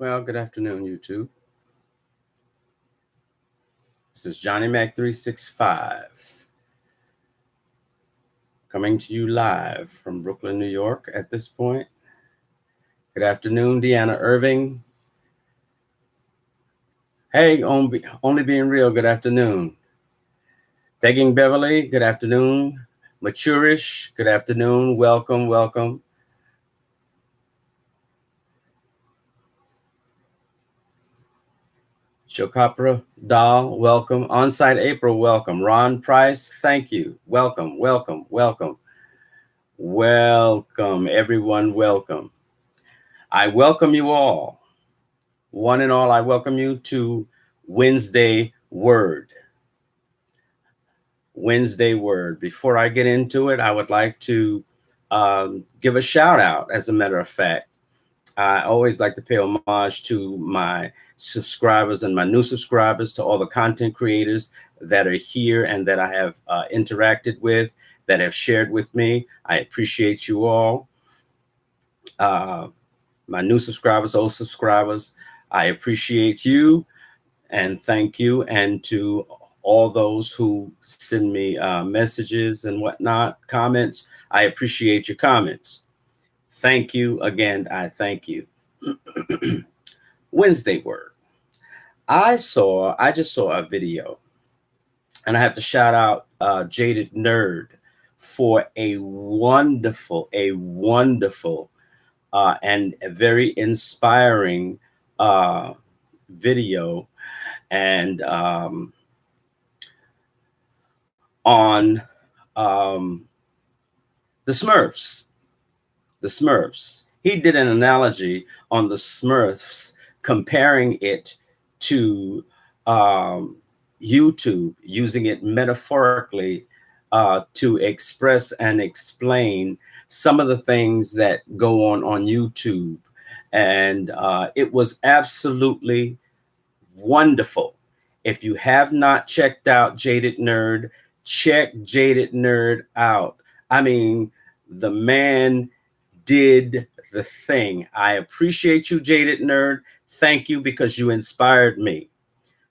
Well, good afternoon, YouTube. This is Johnny Mac 365 coming to you live from Brooklyn, New York at this point. Good afternoon, Deanna Irving. Hey, only being real, good afternoon. Begging Beverly, good afternoon. Maturish, good afternoon. Welcome, welcome. Chocopra Doll, welcome. Onsite April, welcome. Ron Price, thank you. Welcome, welcome, welcome. Welcome, everyone, welcome. I welcome you all. One and all, I welcome you to Wednesday Word. Wednesday Word. Before I get into it, I would like to give a shout out, as a matter of fact. I always like to pay homage to my subscribers and my new subscribers, to all the content creators that are here and that I have interacted with, that have shared with me. I appreciate you all. My new subscribers, old subscribers, I appreciate you and thank you. And to all those who send me messages and whatnot, comments, I appreciate your comments. Thank you again. I thank you. Wednesday Word. I just saw a video, and I have to shout out Jaded Nerd for a wonderful, and a very inspiring video, and on the Smurfs. The Smurfs. He did an analogy on the Smurfs, comparing it to YouTube, using it metaphorically to express and explain some of the things that go on YouTube. And it was absolutely wonderful. If you have not checked out Jaded Nerd, check Jaded Nerd out. I mean, the man did the thing. I appreciate you, Jaded Nerd. Thank you, because you inspired me.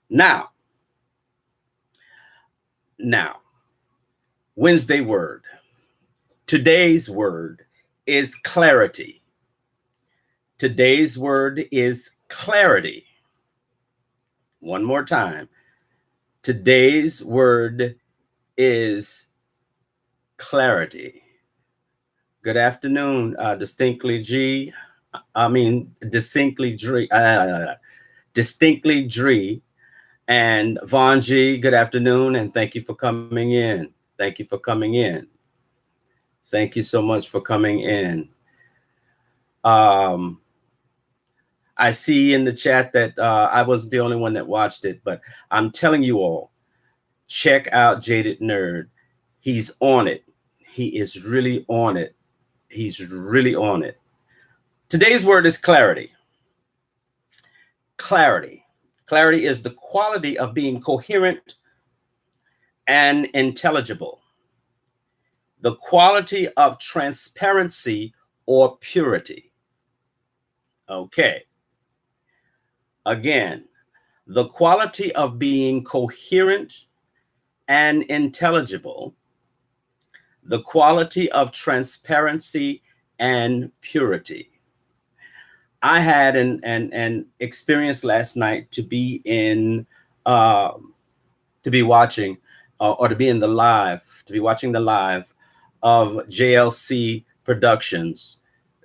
Now, Wednesday Word. Today's word is clarity. Today's word is clarity. One more time. Today's word is clarity. Good afternoon, Distinctly Dree, and Vaughn G. Good afternoon, and thank you for coming in. Thank you for coming in. Thank you so much for coming in. I see in the chat that I wasn't the only one that watched it, but I'm telling you all, check out Jaded Nerd. He's on it. He is really on it. He's really on it. Today's word is clarity. Clarity. Clarity is the quality of being coherent and intelligible. The quality of transparency or purity. Okay. Again, the quality of being coherent and intelligible. The quality of transparency and purity. I had an experience last night to be in, to be watching, or to be in the live, to be watching the live of JLC Productions,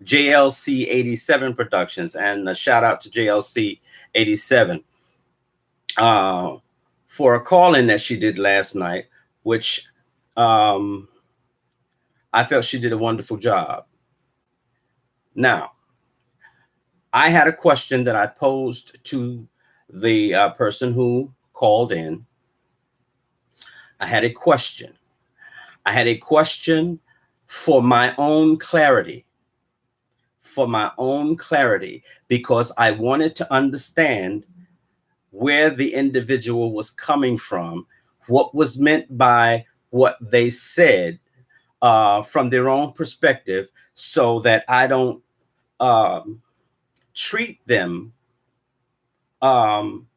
JLC 87 Productions, and a shout out to JLC 87 for a call-in that she did last night, which I felt she did a wonderful job. Now, I had a question that I posed to the person who called in. I had a question. I had a question for my own clarity. For my own clarity, because I wanted to understand where the individual was coming from, what was meant by what they said from their own perspective, so that I don't treat them um,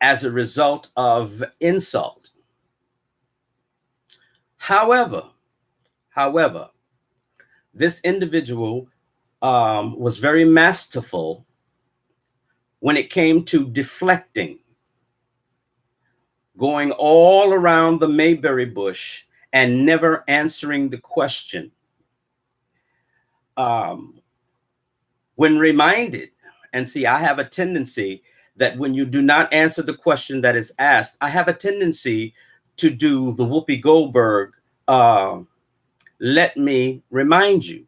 as a result of insult. However, however, this individual was very masterful when it came to deflecting, going all around the Mayberry bush and never answering the question. Um, when reminded, and see, I have a tendency that when you do not answer the question that is asked, I have a tendency to do the Whoopi Goldberg, uh, let me remind you.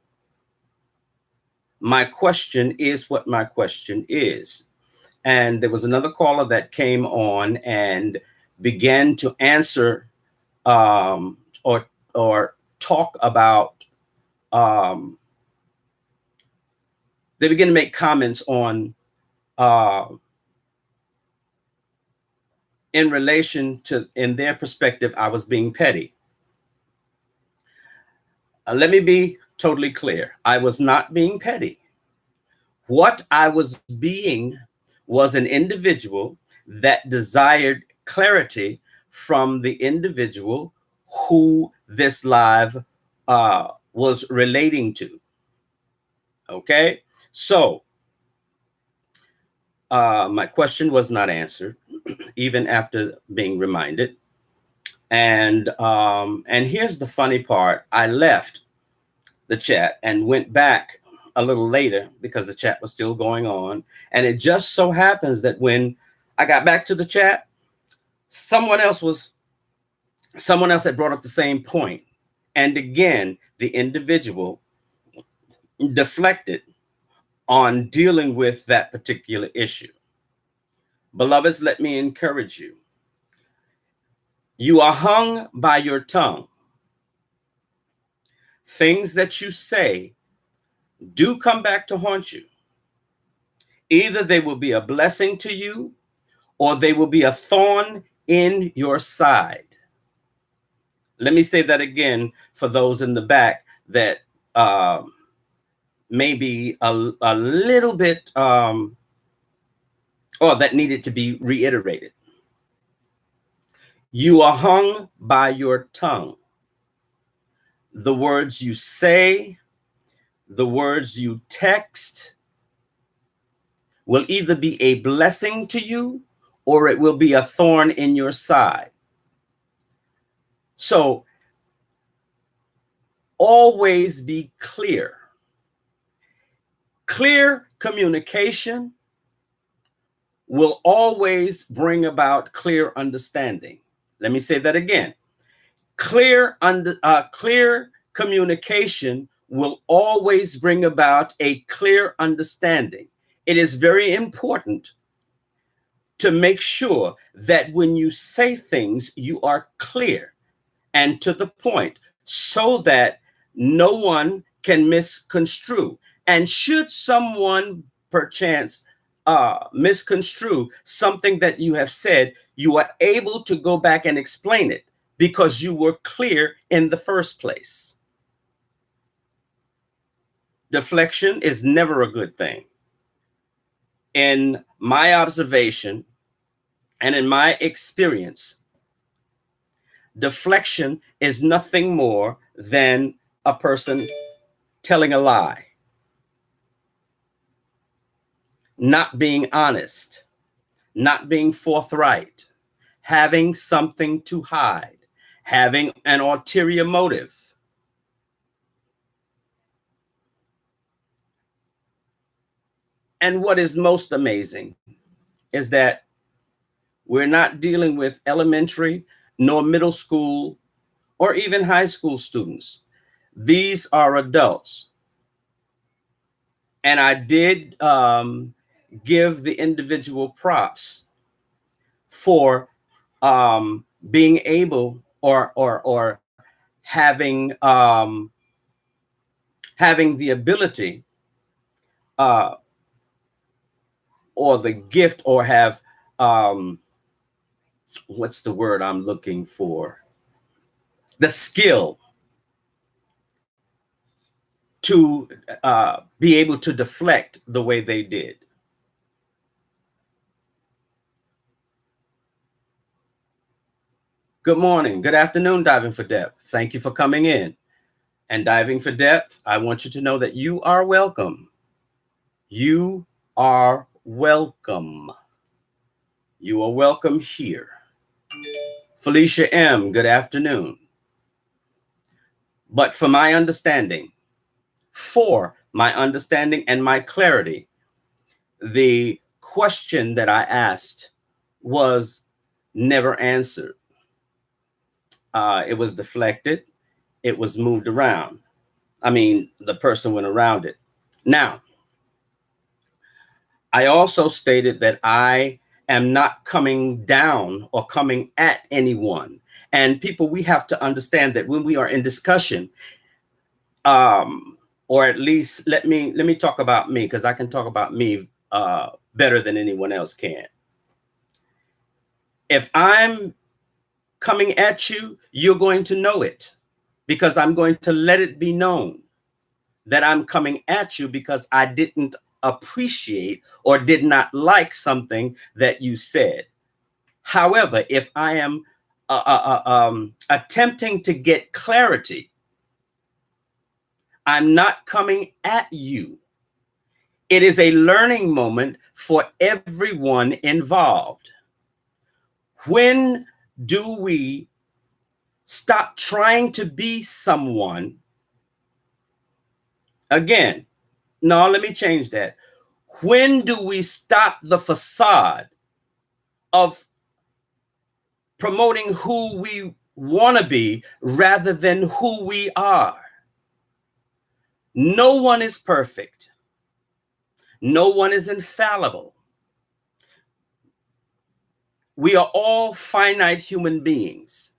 My question is what my question is. And there was another caller that came on and began to answer, or talk about, um, they began to make comments on, uh, in relation to, in their perspective, I was being petty. Let me be totally clear. I was not being petty. What I was being was an individual that desired clarity from the individual who this live was relating to. Okay, so my question was not answered, even after being reminded. And here's the funny part: I left the chat and went back a little later because the chat was still going on. And it just so happens that when I got back to the chat, someone else had brought up the same point. And again, the individual deflected on dealing with that particular issue. Beloveds, let me encourage you. You are hung by your tongue. Things that you say do come back to haunt you. Either they will be a blessing to you or they will be a thorn in your side. Let me say that again for those in the back that may be a little bit, or that needed to be reiterated. You are hung by your tongue. The words you say, the words you text will either be a blessing to you or it will be a thorn in your side. So always be clear. Clear communication will always bring about clear understanding. Let me say that again. Clear communication will always bring about a clear understanding. It is very important to make sure that when you say things, you are clear and to the point so that no one can misconstrue. And should someone perchance misconstrue something that you have said, you are able to go back and explain it because you were clear in the first place. Deflection is never a good thing. In my observation and in my experience, deflection is nothing more than a person telling a lie, not being honest, not being forthright, having something to hide, having an ulterior motive. And what is most amazing is that we're not dealing with elementary nor middle school or even high school students. These are adults. And I did give the individual props for being able or having having the ability or the gift or have what's the word I'm looking for? The skill to be able to deflect the way they did. Good morning, good afternoon, Diving for Depth. Thank you for coming in. And Diving for Depth, I want you to know that you are welcome. You are welcome. You are welcome here. Felicia M., good afternoon. But for my understanding and my clarity, the question that I asked was never answered. It was deflected. It was moved around. I mean, the person went around it. Now, I also stated that I am not coming down or coming at anyone. And people, we have to understand that when we are in discussion, or at least let me talk about me, because I can talk about me better than anyone else can. If I'm coming at you, you're going to know it, because I'm going to let it be known that I'm coming at you because I didn't appreciate or did not like something that you said. However, if I am attempting to get clarity, I'm not coming at you. It is a learning moment for everyone involved. When do we stop trying to be someone? Again, no, let me change that. When do we stop the facade of promoting who we want to be rather than who we are? No one is perfect. No one is infallible. We are all finite human beings.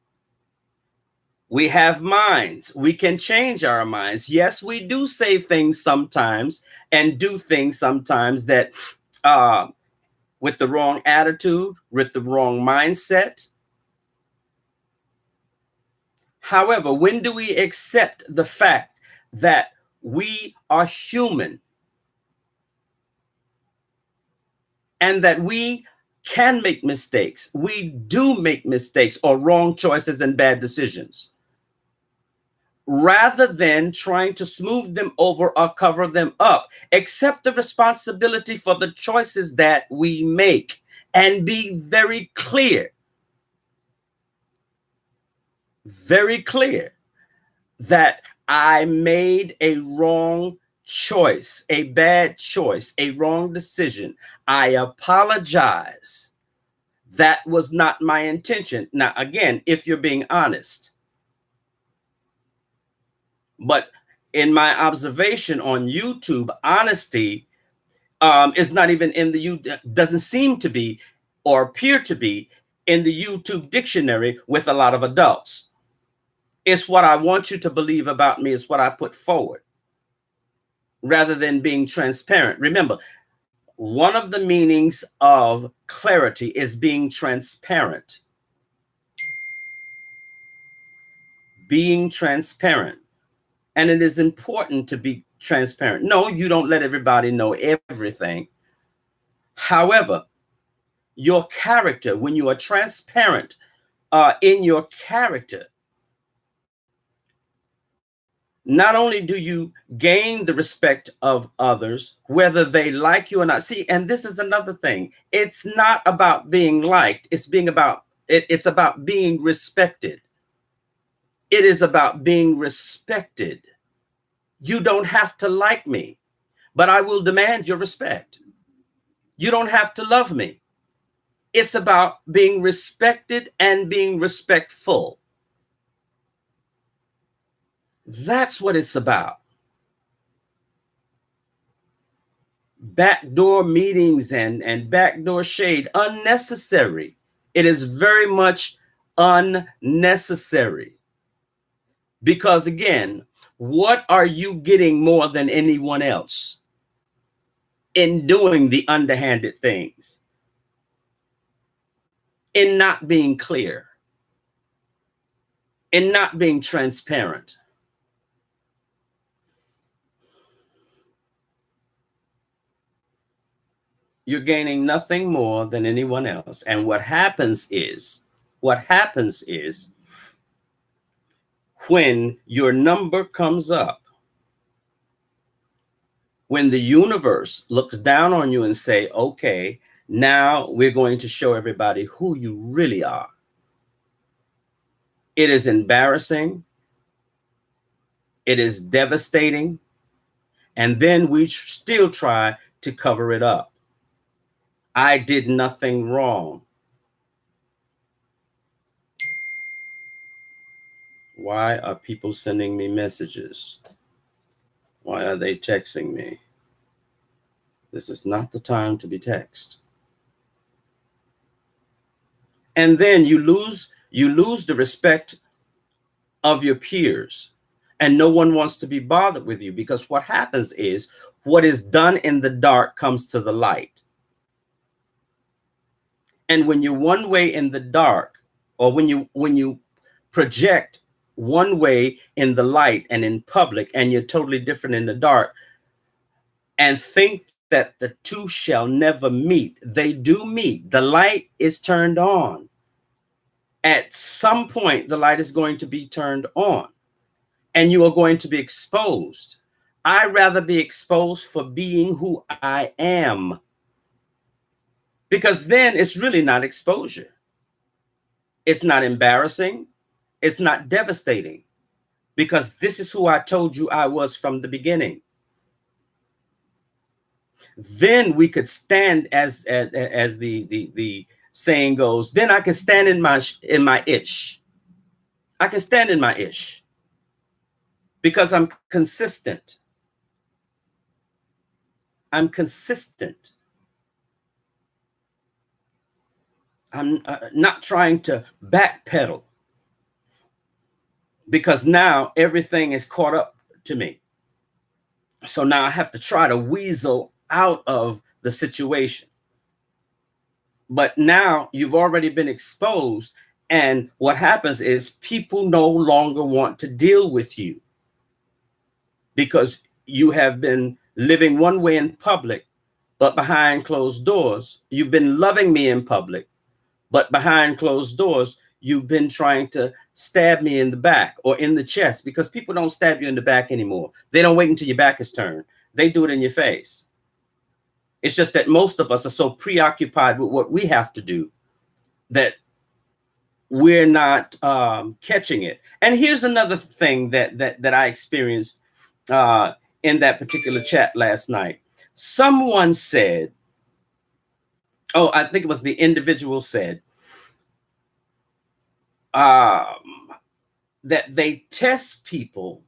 We have minds. We can change our minds. Yes, we do say things sometimes and do things sometimes that with the wrong attitude, with the wrong mindset. However, when do we accept the fact that we are human and that we can make mistakes? We do make mistakes or wrong choices and bad decisions. Rather than trying to smooth them over or cover them up, accept the responsibility for the choices that we make and be very clear that I made a wrong choice, a bad choice, a wrong decision. I apologize. That was not my intention. Now, again, if you're being honest. But in my observation on YouTube, honesty is not even in doesn't seem to be or appear to be in the YouTube dictionary with a lot of adults. It's what I want you to believe about me is what I put forward rather than being transparent. Remember, one of the meanings of clarity is being transparent. Being transparent. And it is important to be transparent. No, you don't let everybody know everything. However, your character, when you are transparent in your character, not only do you gain the respect of others, whether they like you or not. See, and this is another thing. It's not about being liked. It's about being respected. It is about being respected. You don't have to like me, but I will demand your respect. You don't have to love me. It's about being respected and being respectful. That's what it's about. Backdoor meetings and backdoor shade, unnecessary. It is very much unnecessary. Because again, what are you getting more than anyone else in doing the underhanded things? In not being clear, in not being transparent. You're gaining nothing more than anyone else. And what happens is What happens is when your number comes up, when the universe looks down on you and say, okay, now we're going to show everybody who you really are. It is embarrassing. It is devastating. And then we still try to cover it up. I did nothing wrong. Why are people sending me messages? Why are they texting me? This is not the time to be text. And then you lose the respect of your peers, and no one wants to be bothered with you, because what happens is what is done in the dark comes to the light. And when you're one way in the dark, or when you project one way in the light and in public, and you're totally different in the dark, and think that the two shall never meet, they do meet. The light is turned on. At some point, the light is going to be turned on, and you are going to be exposed. I'd rather be exposed for being who I am, because then it's really not exposure. It's not embarrassing. It's not devastating, because this is who I told you I was from the beginning. Then we could stand, as the saying goes, then I can stand in my ish. I can stand in my ish because I'm consistent. I'm consistent. I'm not trying to backpedal, because now everything is caught up to me. So now I have to try to weasel out of the situation. But now you've already been exposed. And what happens is people no longer want to deal with you, because you have been living one way in public, but behind closed doors, you've been loving me in public, but behind closed doors, you've been trying to stab me in the back or in the chest, because people don't stab you in the back anymore. They don't wait until your back is turned. They do it in your face. It's just that most of us are so preoccupied with what we have to do that we're not catching it. And here's another thing that I experienced in that particular chat last night. Someone said, oh, I think it was the individual said, that they test people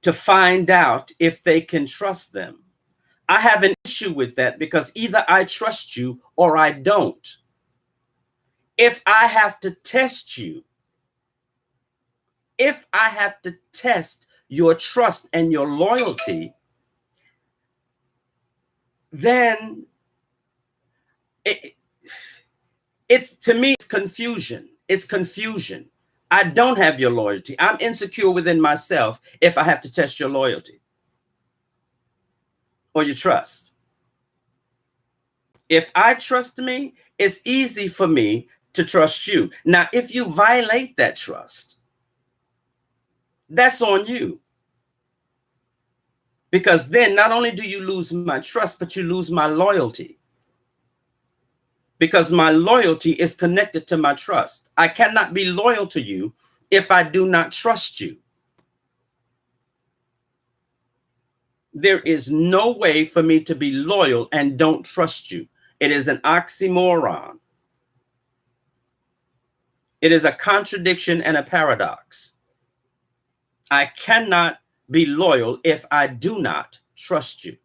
to find out if they can trust them. I have an issue with that, because either I trust you or I don't. If I have to test you, if I have to test your trust and your loyalty, then it's, to me, it's confusion. It's confusion. I don't have your loyalty. I'm insecure within myself if I have to test your loyalty or your trust. If I trust me, it's easy for me to trust you. Now, if you violate that trust, that's on you. Because then not only do you lose my trust, but you lose my loyalty. Because my loyalty is connected to my trust. I cannot be loyal to you if I do not trust you. There is no way for me to be loyal and don't trust you. It is an oxymoron. It is a contradiction and a paradox. I cannot be loyal if I do not trust you.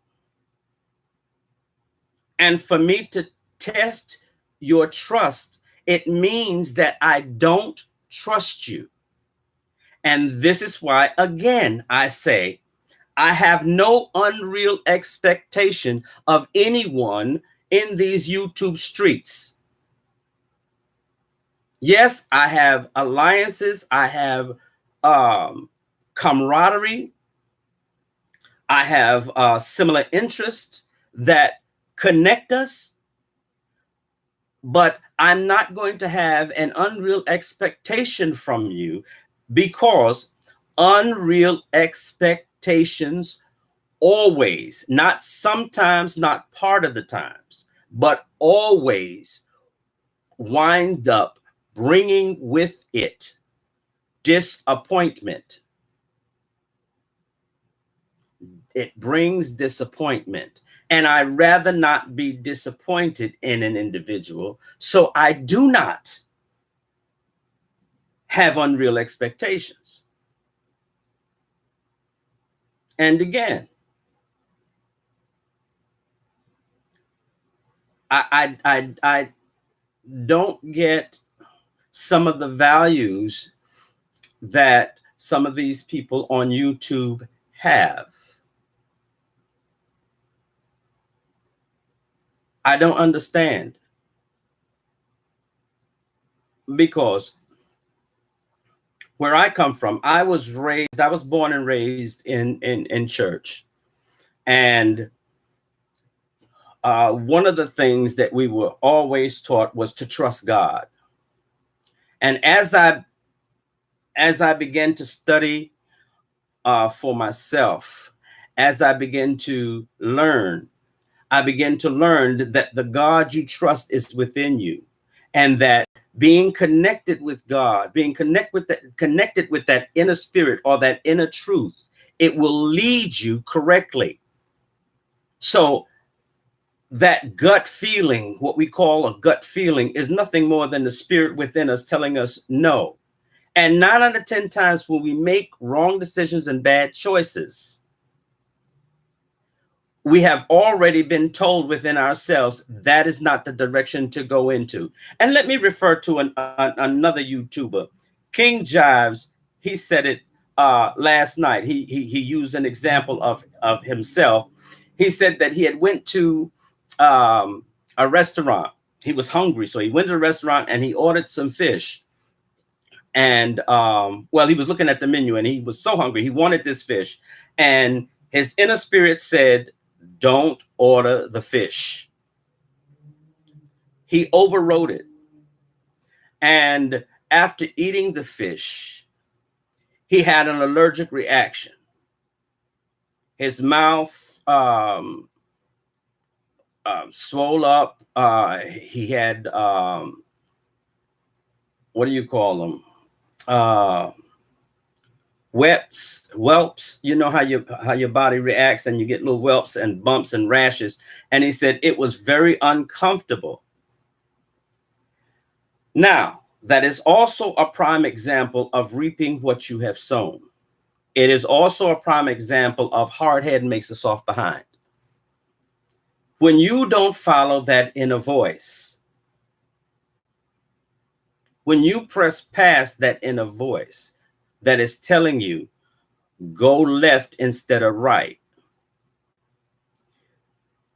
And for me to test your trust, it means that I don't trust you. And this is why, again, I say, I have no unreal expectation of anyone in these YouTube streets. Yes, I have alliances. I have camaraderie. I have similar interests that connect us. but I'm not going to have an unreal expectation from you, because unreal expectations always, not sometimes, not part of the times, but always wind up bringing with it disappointment. It brings disappointment. And I'd rather not be disappointed in an individual. So I do not have unreal expectations. And again, I don't get some of the values that some of these people on YouTube have. I don't understand, because where I come from, I was born and raised in church. And one of the things that we were always taught was to trust God. And as I began to study for myself, as I began to learn, I began to learn that the God you trust is within you, and that being connected with God, being connected with that inner spirit or that inner truth, it will lead you correctly. So that gut feeling, what we call a gut feeling, is nothing more than the spirit within us telling us no. And 9 out of 10 times when we make wrong decisions and bad choices, we have already been told within ourselves that is not the direction to go into. And let me refer to another YouTuber, King Jives. He said it last night. He used an example of himself. He said that he had went to a restaurant. He was hungry, so he went to a restaurant and he ordered some fish. And well, he was looking at the menu and he was so hungry, he wanted this fish. And his inner spirit said, don't order the fish. He overrode it. And after eating the fish, he had an allergic reaction. His mouth swole up. He had, what do you call them? Whelps. You know how your body reacts, and you get little whelps and bumps and rashes. And he said it was very uncomfortable. Now, that is also a prime example of reaping what you have sown. It is also a prime example of hard head makes a soft behind. When you don't follow that inner voice, when you press past that inner voice that is telling you, go left instead of right,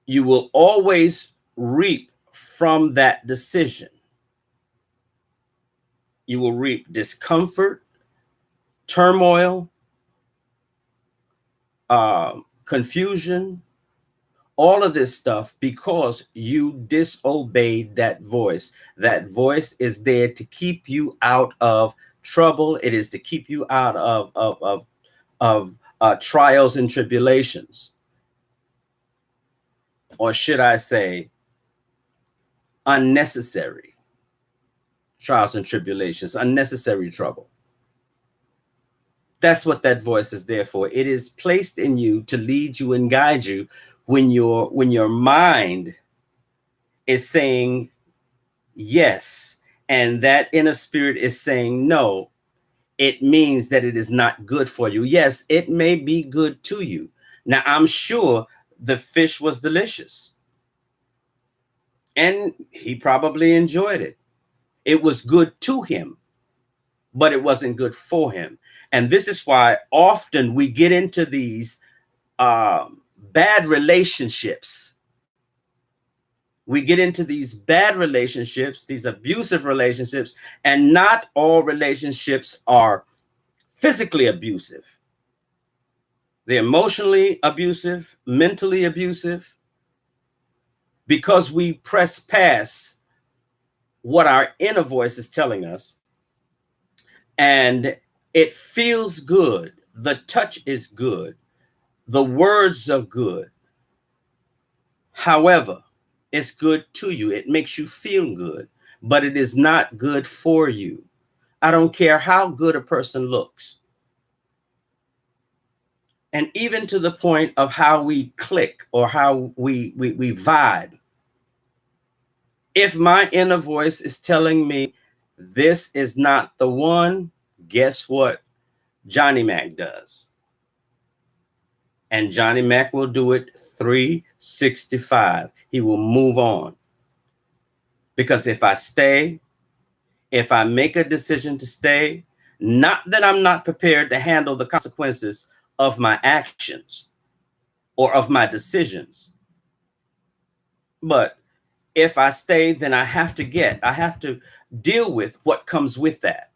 you will always reap from that decision. You will reap discomfort, turmoil, confusion, all of this stuff, because you disobeyed that voice. That voice is there to keep you out of trouble. It is to keep you out of trials and tribulations. Or should I say, unnecessary trials and tribulations, unnecessary trouble. That's what that voice is there for. It is placed in you to lead you and guide you when your mind is saying yes, and that inner spirit is saying no. It means that it is not good for you. Yes, it may be good to you. Now, I'm sure the fish was delicious, and he probably enjoyed it. It was good to him, but it wasn't good for him. And this is why often we get into these bad relationships. We get into these bad relationships, these abusive relationships, and not all relationships are physically abusive. They're emotionally abusive, mentally abusive, because we press past what our inner voice is telling us, and it feels good. The touch is good. The words are good. However, it's good to you. It makes you feel good, but it is not good for you. I don't care how good a person looks. And even to the point of how we click or how we vibe. If my inner voice is telling me this is not the one, guess what Johnny Mac does? And Johnny Mac will do it 365. He will move on. Because if I stay, if I make a decision to stay, not that I'm not prepared to handle the consequences of my actions or of my decisions, but if I stay, then I have to deal with what comes with that.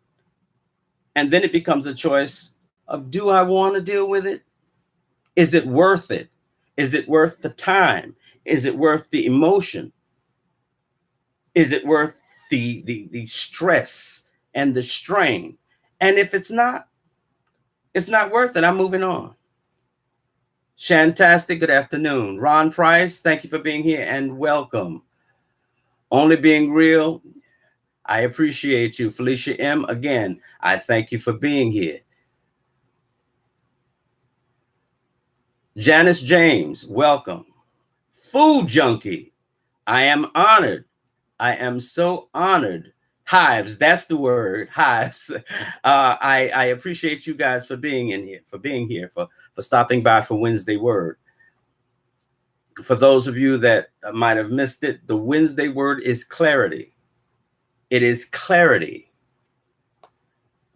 And then it becomes a choice of, do I want to deal with it? Is it worth it? Is it worth the time? Is it worth the emotion? Is it worth the stress and the strain? And if it's not worth it. I'm moving on. Shantastic, good afternoon. Ron Price, thank you for being here and welcome. Only Being Real, I appreciate you. Felicia M, again, I thank you for being here. Janice James, welcome. Food Junkie, I am honored. I am so honored. Hives, that's the word, hives. I appreciate you guys for being in here, for stopping by for Wednesday Word. For those of you that might have missed it, the Wednesday Word is clarity. It is clarity.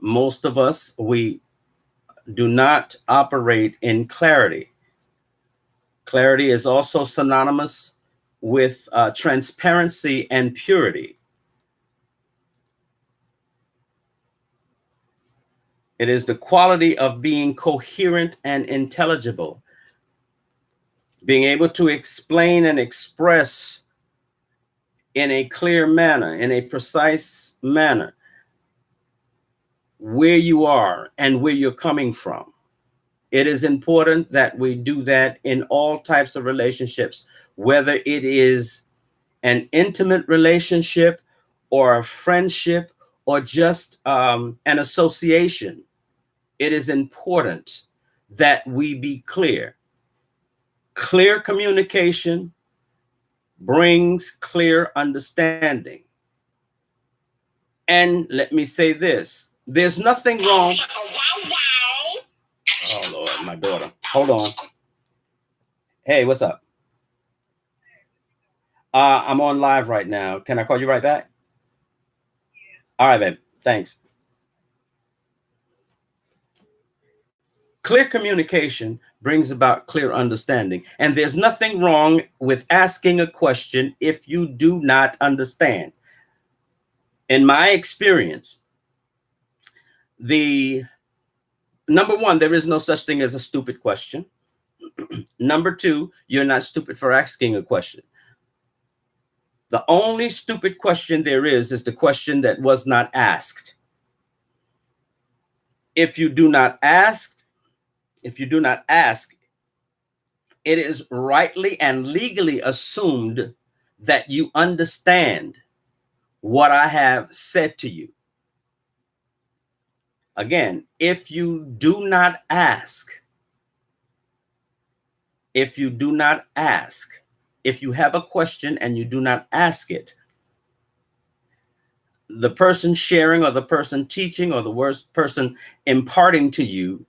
Most of us, we do not operate in clarity. Clarity is also synonymous with transparency and purity. It is the quality of being coherent and intelligible, being able to explain and express in a clear manner, in a precise manner, where you are and where you're coming from. It is important that we do that in all types of relationships, whether it is an intimate relationship or a friendship or just an association. It is important that we be clear. Clear communication brings clear understanding. And let me say this, there's nothing wrong. Oh, Lord, my daughter. Hold on. Hey, what's up? I'm on live right now. Can I call you right back? All right, babe. Thanks. Clear communication brings about clear understanding. And there's nothing wrong with asking a question if you do not understand. In my experience, the number one, there is no such thing as a stupid question. Number two, you're not stupid for asking a question. The only stupid question there is the question that was not asked. If you do not ask, it is rightly and legally assumed that you understand what I have said to you. Again, if you do not ask, if you have a question and you do not ask it, the person sharing or the person teaching or the worst person imparting to you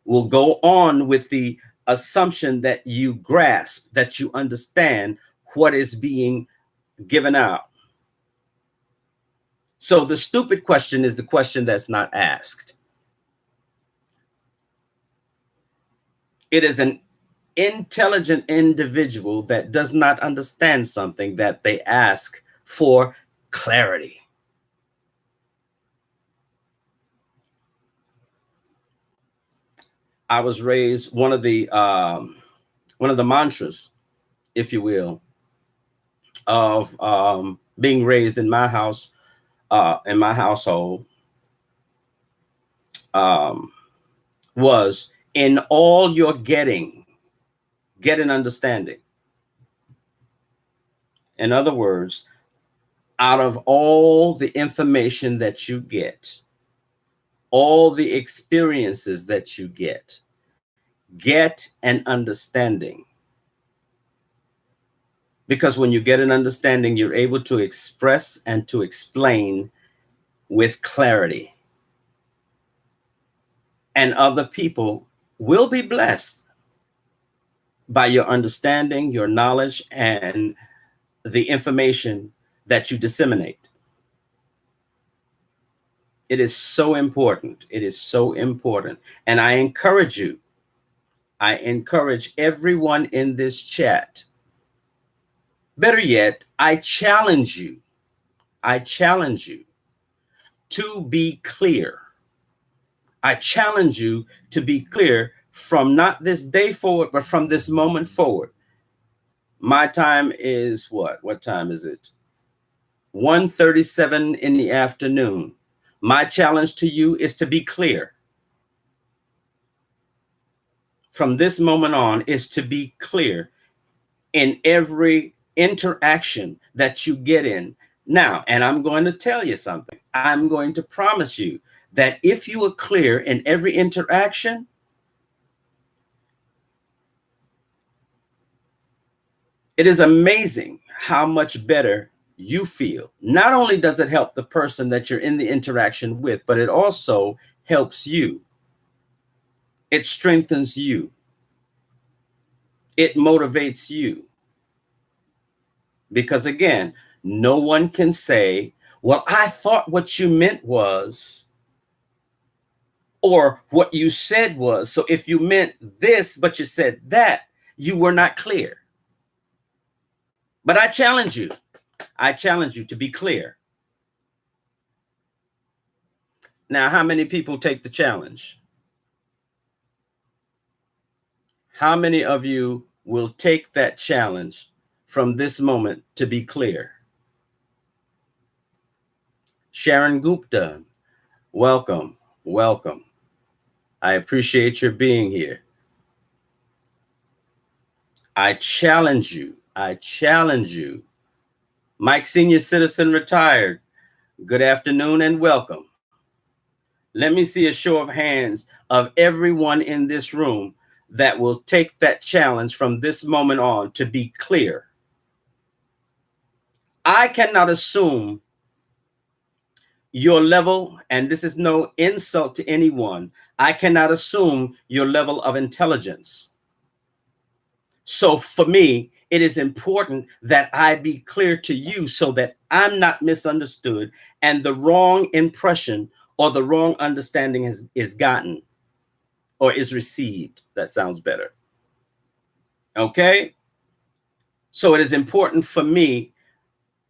will go on with the assumption that you grasp, that you understand what is being given out. So the stupid question is the question that's not asked. It is an intelligent individual that does not understand something that they ask for clarity. I was raised one of the mantras, if you will, of being raised in my house, in my household, um, was in all you're getting, get an understanding. In other words, out of all the information that you get, all the experiences that you get an understanding. Because when you get an understanding, you're able to express and to explain with clarity. And other people will be blessed by your understanding, your knowledge, and the information that you disseminate. It is so important. It is so important. And I encourage everyone in this chat. Better yet, I challenge you to be clear. I challenge you to be clear from not this day forward, but from this moment forward. My time is what? What time is it? 1:37 in the afternoon. My challenge to you is to be clear. From this moment on is to be clear in every interaction that you get in. Now, and I'm going to tell you something. I'm going to promise you that if you are clear in every interaction, it is amazing how much better you feel. Not only does it help the person that you're in the interaction with, but it also helps you. It strengthens you. It motivates you. Because again, no one can say, well, I thought what you meant was, or what you said was. So if you meant this, but you said that, you were not clear. But I challenge you to be clear. Now, how many people take the challenge? How many of you will take that challenge from this moment to be clear? Sharon Gupta, welcome, welcome. I appreciate your being here. I challenge you. Mike, senior citizen retired. Good afternoon and welcome. Let me see a show of hands of everyone in this room that will take that challenge from this moment on to be clear. I cannot assume your level, and this is no insult to anyone, I cannot assume your level of intelligence. So for me, it is important that I be clear to you so that I'm not misunderstood and the wrong impression or the wrong understanding is gotten or is received. That sounds better. Okay? So it is important for me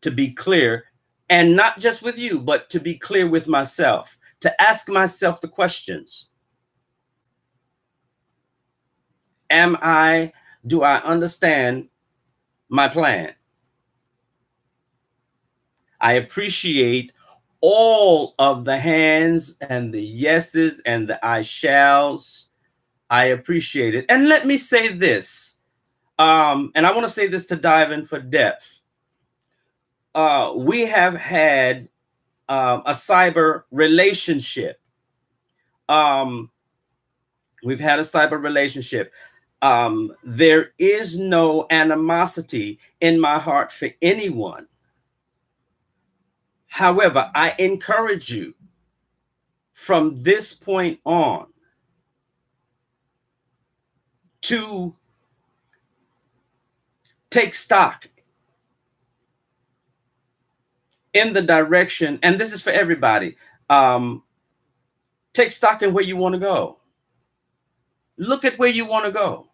to be clear, and not just with you, but to be clear with myself, to ask myself the questions. Do I understand my plan? I appreciate all of the hands and the yeses and the I shalls. I appreciate it. And let me say this, and I want to say this to dive in for depth. We have had a cyber relationship. We've had a cyber relationship. There is no animosity in my heart for anyone. However, I encourage you from this point on to take stock in the direction, and this is for everybody. Take stock in where you want to go. Look at where you want to go.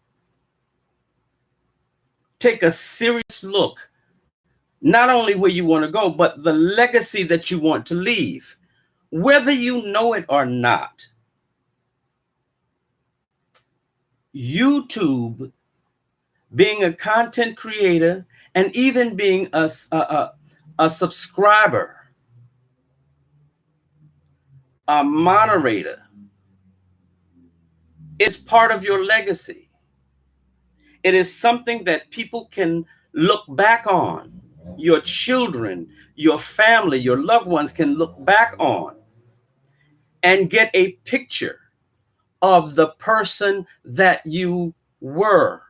Take a serious look, not only where you want to go, but the legacy that you want to leave, whether you know it or not. YouTube, being a content creator, and even being a a subscriber, a moderator. It's part of your legacy. It is something that people can look back on. Your children, your family, your loved ones can look back on and get a picture of the person that you were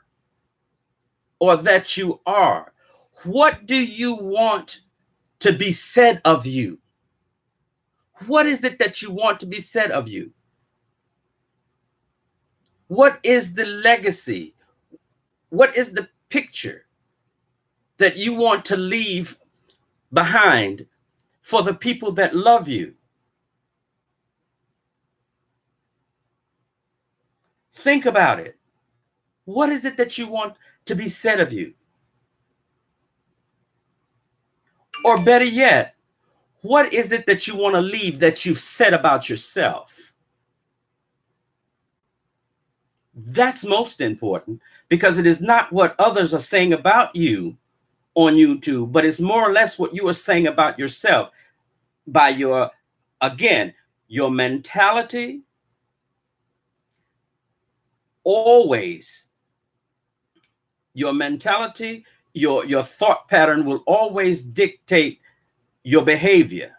or that you are. What do you want to be said of you? What is it that you want to be said of you? What is the legacy? What is the picture that you want to leave behind for the people that love you? Think about it. What is it that you want to be said of you? Or better yet, what is it that you want to leave that you've said about yourself? That's most important, because it is not what others are saying about you on YouTube, but it's more or less what you are saying about yourself by your, again, your mentality. Always, your mentality, your thought pattern will always dictate your behavior.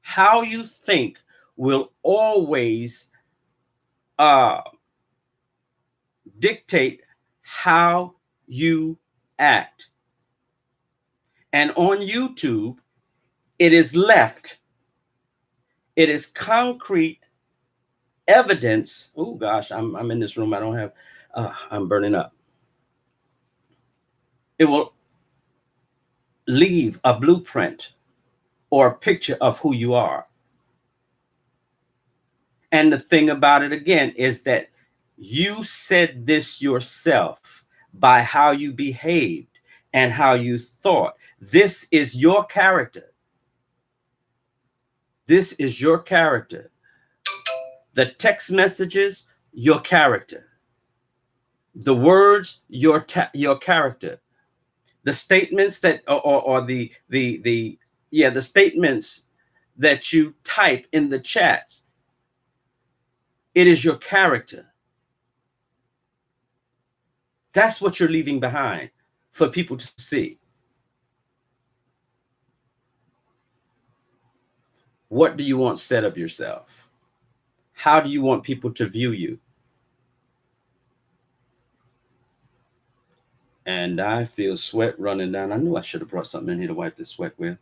How you think will always dictate how you act. And on YouTube, it is left. It is concrete evidence. Oh gosh, I'm in this room. I don't have. I'm burning up. It will leave a blueprint or a picture of who you are. And the thing about it again is that you said this yourself by how you behaved and how you thought. This is your character. This is your character. The text messages, your character. The words, your character. The statements that, or the statements that you type in the chats, it is your character. That's what you're leaving behind for people to see. What do you want said of yourself? How do you want people to view you? And I feel sweat running down. I knew I should have brought something in here to wipe the sweat with,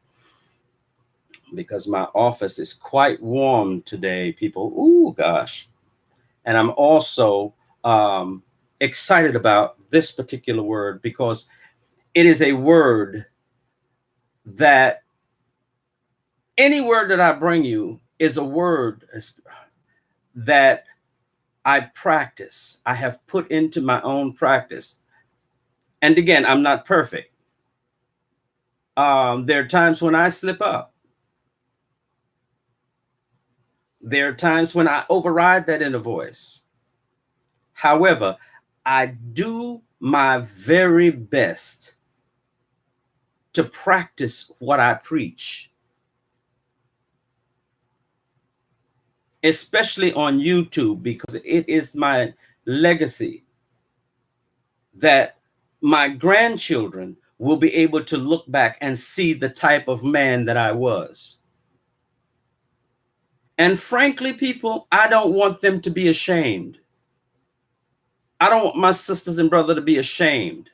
because my office is quite warm today, people. Ooh, gosh. And I'm also excited about this particular word, because it is a word that any word that I bring you is a word that I practice. I have put into my own practice. And again, I'm not perfect. There are times when I slip up. There are times when I override that inner voice. However, I do my very best to practice what I preach, especially on YouTube, because it is my legacy that my grandchildren will be able to look back and see the type of man that I was. And frankly, people, I don't want them to be ashamed. I don't want my sisters and brother to be ashamed.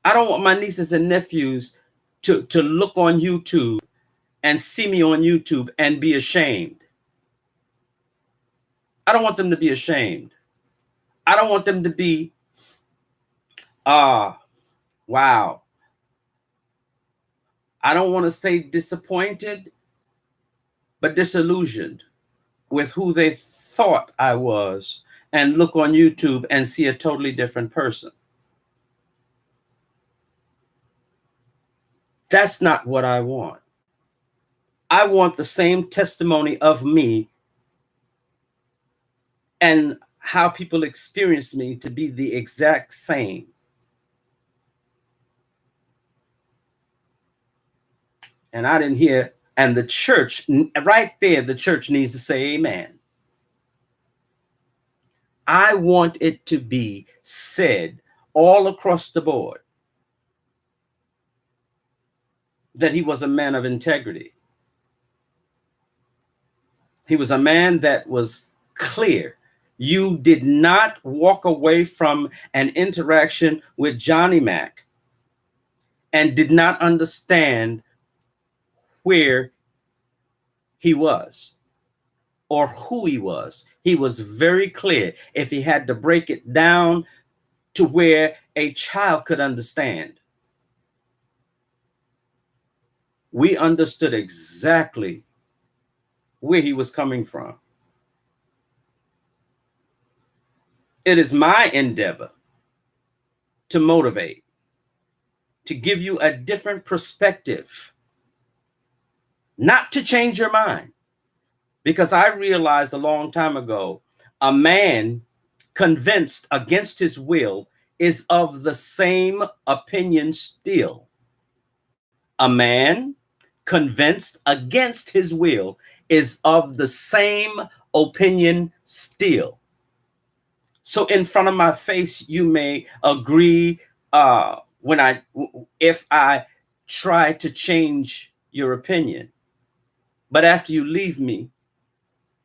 I don't want my nieces and nephews to look on YouTube and see me on YouTube and be ashamed. I don't want them to be ashamed. I don't want them to be, wow. I don't want to say disappointed, but disillusioned with who they thought I was, and look on YouTube and see a totally different person. That's not what I want. I want the same testimony of me and how people experience me to be the exact same. And I didn't hear, and the church, right there, the church needs to say amen. I want it to be said all across the board that he was a man of integrity. He was a man that was clear. You did not walk away from an interaction with Johnny Mac and did not understand where he was or who he was. He was very clear. If he had to break it down to where a child could understand, we understood exactly where he was coming from. It is my endeavor to motivate, to give you a different perspective, not to change your mind. Because I realized a long time ago, a man convinced against his will is of the same opinion still. A man convinced against his will is of the same opinion still. So in front of my face, you may agree if I try to change your opinion. But after you leave me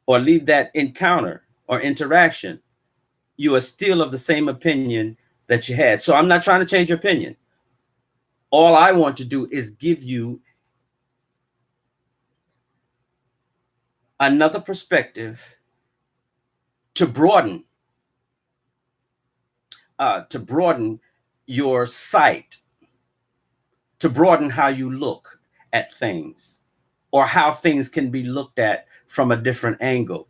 or leave that encounter or interaction, you are still of the same opinion that you had. So I'm not trying to change your opinion. All I want to do is give you another perspective to broaden your sight, to broaden how you look at things or how things can be looked at from a different angle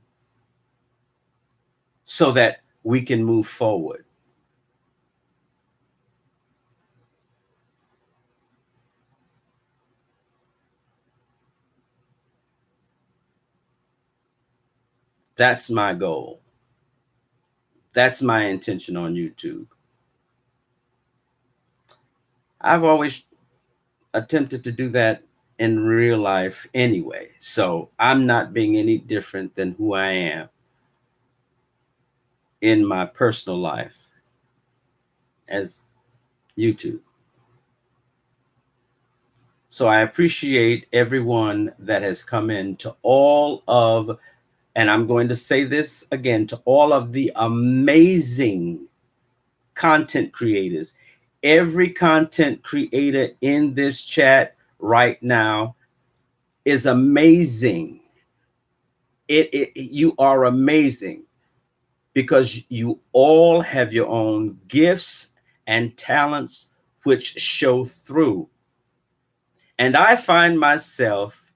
so that we can move forward. That's my goal. That's my intention on YouTube. I've always attempted to do that in real life anyway. So I'm not being any different than who I am in my personal life as YouTube. So I appreciate everyone that has come in to all of, and I'm going to say this again, to all of the amazing content creators. Every content creator in this chat right now is amazing. You are amazing because you all have your own gifts and talents which show through. And I find myself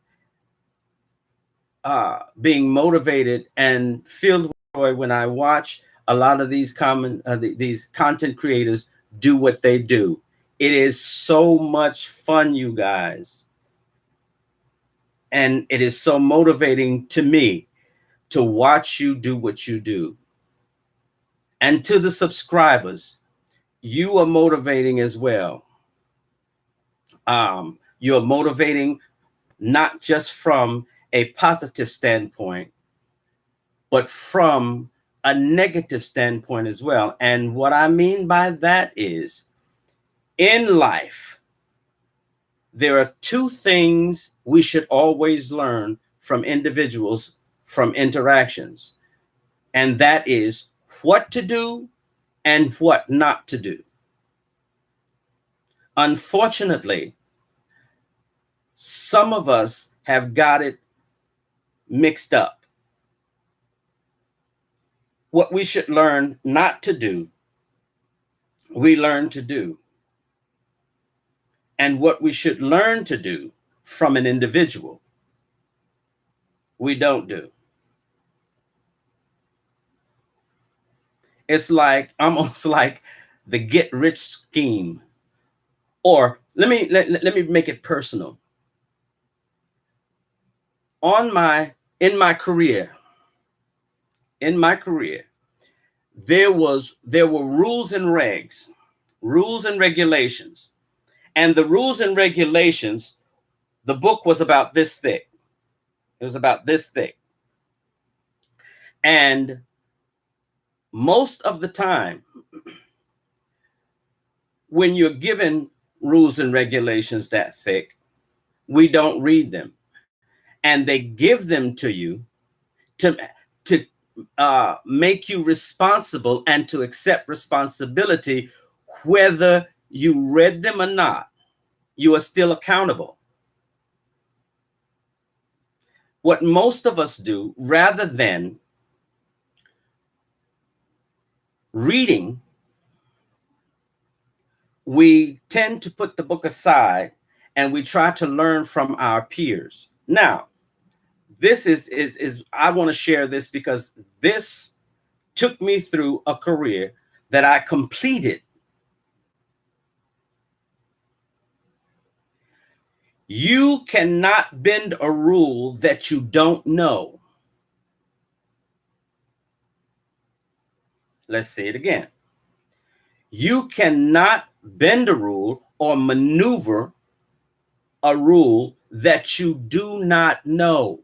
being motivated and filled with joy when I watch a lot of these these content creators do what they do. It is so much fun, you guys. And it is so motivating to me to watch you do what you do. And to the subscribers, you are motivating as well. You're motivating not just from a positive standpoint, but from a negative standpoint as well. And what I mean by that is, in life, there are two things we should always learn from individuals, from interactions, and that is what to do and what not to do. Unfortunately, some of us have got it mixed up. What we should learn not to do, we learn to do. And what we should learn to do from an individual, we don't do. It's like almost like the get rich scheme. Or let me make it personal. In my career, there were rules and regulations. And the rules and regulations, The book was about this thick. It was about this thick. And most of the time, when you're given rules and regulations that thick, we don't read them. And they give them to you to make you responsible and to accept responsibility, whether you read them or not. You are still accountable. What most of us do, rather than reading, we tend to put the book aside and we try to learn from our peers. Now, this is I want to share this because this took me through a career that I completed. You cannot bend a rule that you don't know. Let's say it again. You cannot bend a rule or maneuver a rule that you do not know.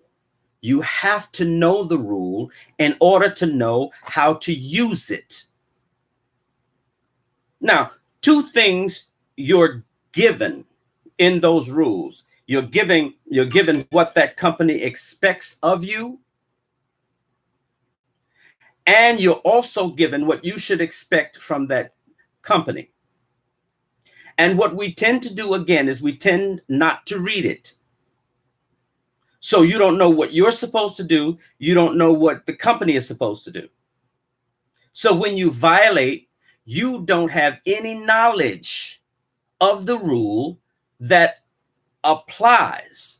You have to know the rule in order to know how to use it. Now, two things you're given in those rules. You're given what that company expects of you, and you're also given what you should expect from that company. And what we tend to do again is we tend not to read it. So you don't know what you're supposed to do. You don't know what the company is supposed to do. So when you violate, you don't have any knowledge of the rule that applies.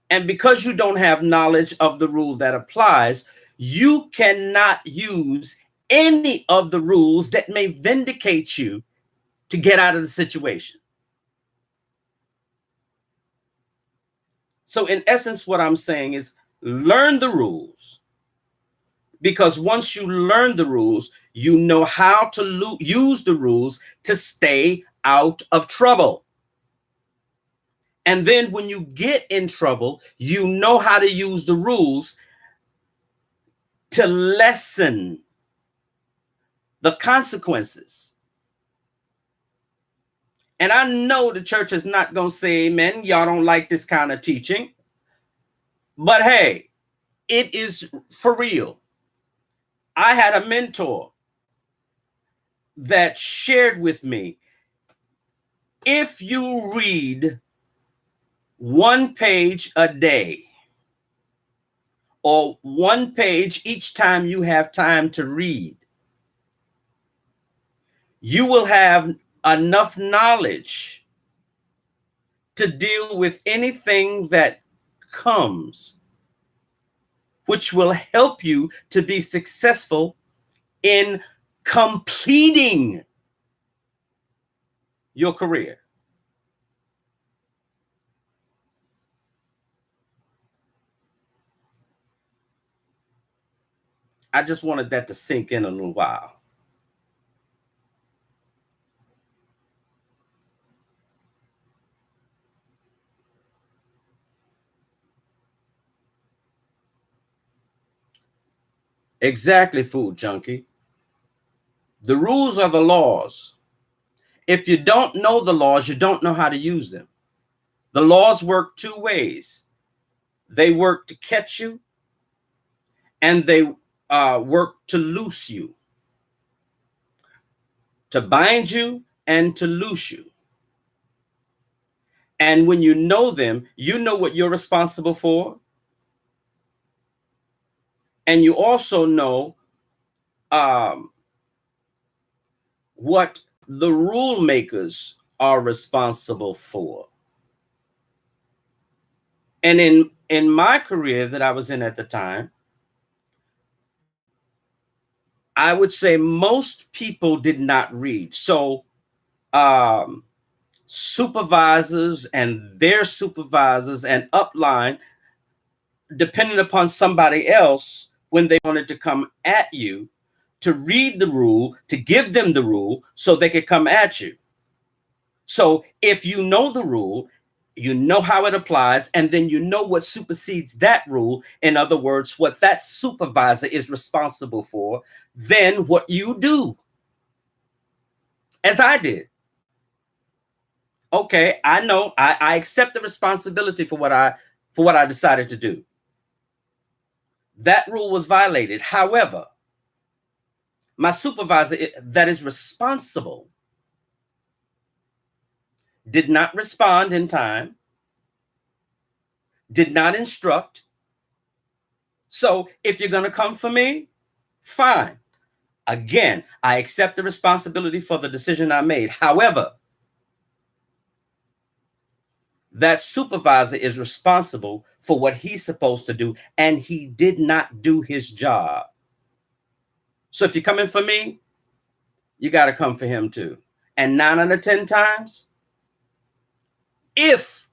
And because you don't have knowledge of the rule that applies, you cannot use any of the rules that may vindicate you to get out of the situation. So in essence, what I'm saying is learn the rules, because once you learn the rules, you know how to use the rules to stay out of trouble. And then when you get in trouble, you know how to use the rules to lessen the consequences. And I know the church is not going to say amen. Y'all don't like this kind of teaching. But hey, it is for real. I had a mentor that shared with me, if you read one page a day, or one page each time you have time to read, you will have enough knowledge to deal with anything that comes, which will help you to be successful in completing your career. I just wanted that to sink in a little while. Exactly, food junkie. The rules are the laws. If you don't know the laws, you don't know how to use them. The laws work two ways. They work to catch you, and they work to loose you, to bind you and to loose you. And when you know them, you know what you're responsible for. And you also know what the rule makers are responsible for. And in my career that I was in at the time, I would say most people did not read. So supervisors and their supervisors and upline depended upon somebody else when they wanted to come at you to read the rule, to give them the rule so they could come at you. So if you know the rule, you know how it applies, and then you know what supersedes that rule. In other words, what that supervisor is responsible for, then what you do, as I did. Okay, I know I accept the responsibility for what I decided to do. That rule was violated. However, my supervisor that is responsible did not respond in time, did not instruct. So if you're going to come for me, fine. Again, I accept the responsibility for the decision I made. However, that supervisor is responsible for what he's supposed to do, and he did not do his job. So if you're coming for me, you got to come for him too. And 9 out of 10 times, if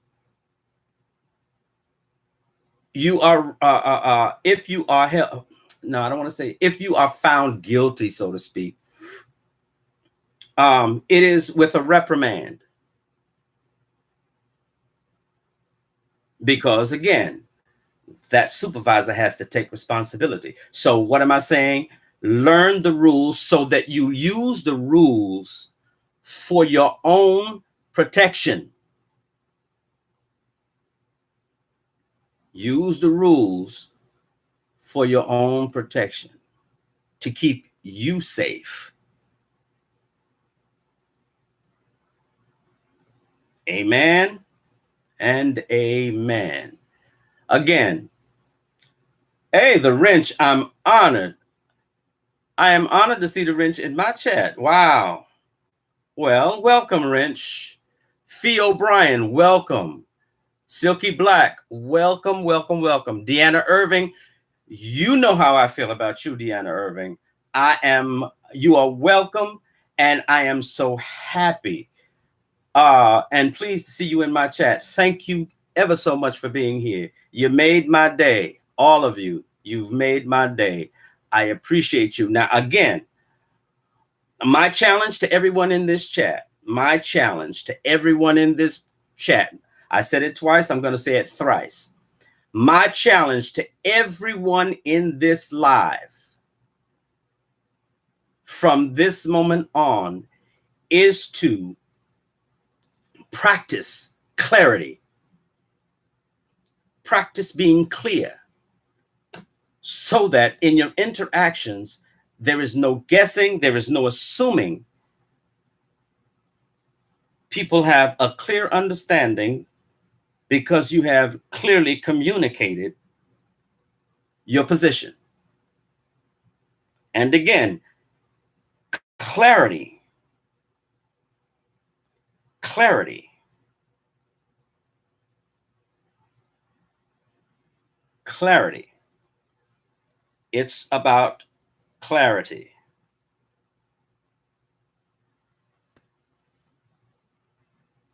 you are held, no, I don't want to say if you are found guilty, so to speak, it is with a reprimand. Because again, that supervisor has to take responsibility. So what am I saying? Learn the rules so that you use the rules for your own protection. Use the rules for your own protection to keep you safe. Amen and amen. Again, hey, the wrench, I'm honored. I am honored to see the wrench in my chat. Wow. Well, welcome, wrench. Fee O'Brien, welcome. Silky Black, welcome, welcome, welcome. Deanna Irving, you know how I feel about you, Deanna Irving. You are welcome, and I am so happy and pleased to see you in my chat. Thank you ever so much for being here. You made my day, all of you. You've made my day. I appreciate you. Now, again, my challenge to everyone in this chat, I said it twice, I'm going to say it thrice. My challenge to everyone in this live from this moment on is to practice clarity, practice being clear, so that in your interactions, there is no guessing, there is no assuming. People have a clear understanding because you have clearly communicated your position. And again, clarity. It's about clarity.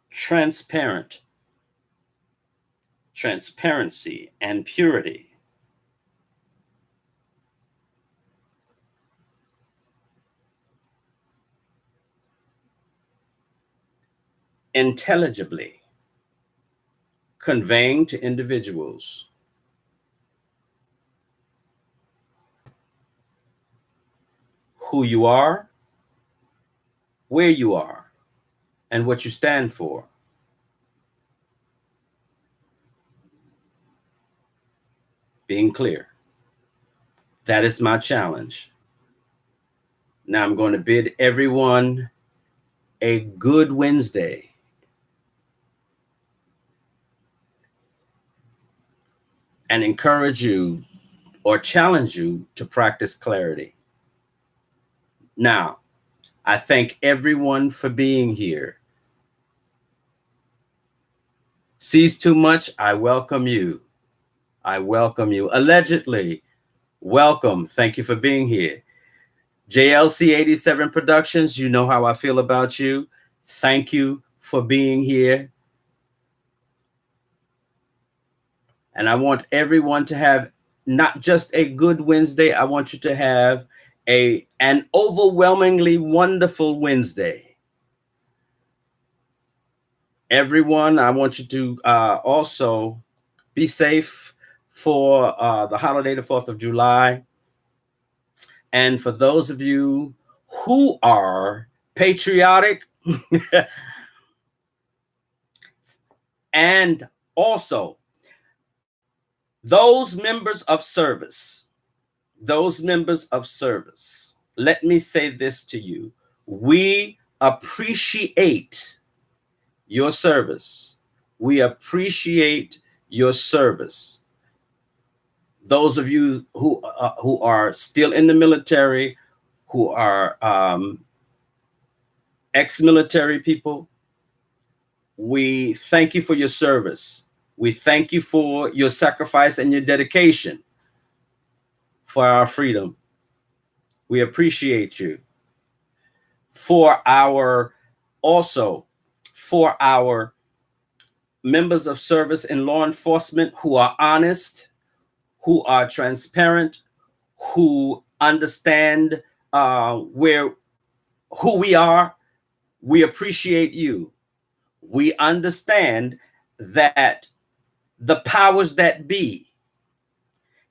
Transparency and purity. Intelligibly conveying to individuals who you are, where you are, and what you stand for. Being clear. That is my challenge. Now I'm going to bid everyone a good Wednesday. And encourage you or challenge you to practice clarity. Now, I thank everyone for being here. Sees too much, I welcome you. Allegedly, welcome. Thank you for being here. JLC 87 Productions, you know how I feel about you. Thank you for being here. And I want everyone to have not just a good Wednesday, I want you to have an overwhelmingly wonderful Wednesday. Everyone, I want you to also be safe for the holiday, the 4th of July. And for those of you who are patriotic, and also those members of service, let me say this to you. We appreciate your service. We appreciate your service. Those of you who are still in the military, who are ex-military people, we thank you for your service. We thank you for your sacrifice and your dedication for our freedom. We appreciate you. For our members of service in law enforcement who are honest, who are transparent, who understand who we are, we appreciate you. We understand that the powers that be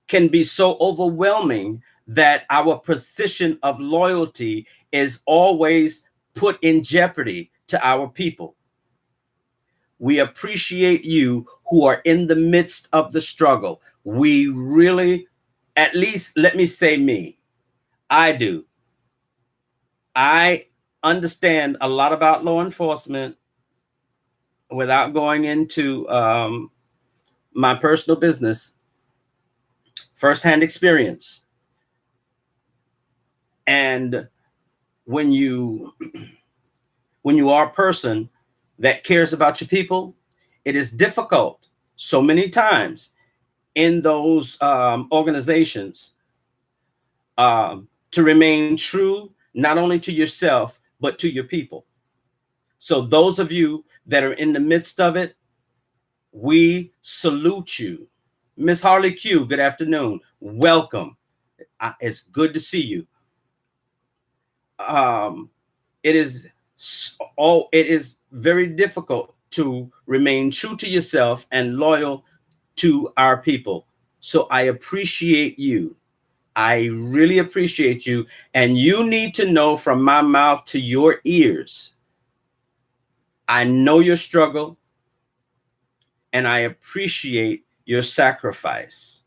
can be so overwhelming that our position of loyalty is always put in jeopardy to our people. We appreciate you who are in the midst of the struggle. We really, at least let me say me, I do. I understand a lot about law enforcement without going into my personal business, firsthand experience. And when you are a person that cares about your people, it is difficult so many times in those organizations to remain true, not only to yourself, but to your people. So those of you that are in the midst of it, we salute you. Miss Harley Q, good afternoon. Welcome. It's good to see you. It is very difficult to remain true to yourself and loyal to our people. So I appreciate you. I really appreciate you. And you need to know from my mouth to your ears, I know your struggle and I appreciate your sacrifice.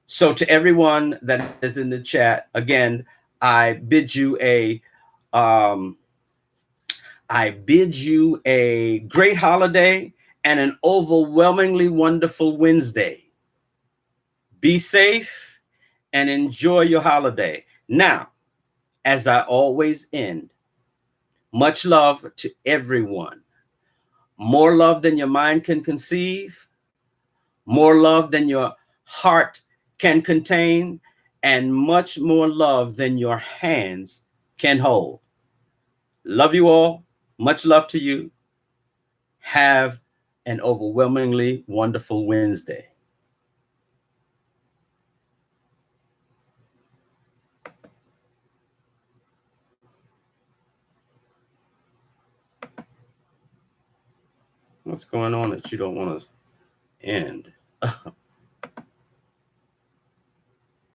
So to everyone that is in the chat, again, I bid you a great holiday and an overwhelmingly wonderful Wednesday. Be safe and enjoy your holiday. Now, as I always end, much love to everyone. More love than your mind can conceive, more love than your heart can contain, and much more love than your hands can hold. Love you all. Much love to you. Have an overwhelmingly wonderful Wednesday. What's going on that you don't want to end?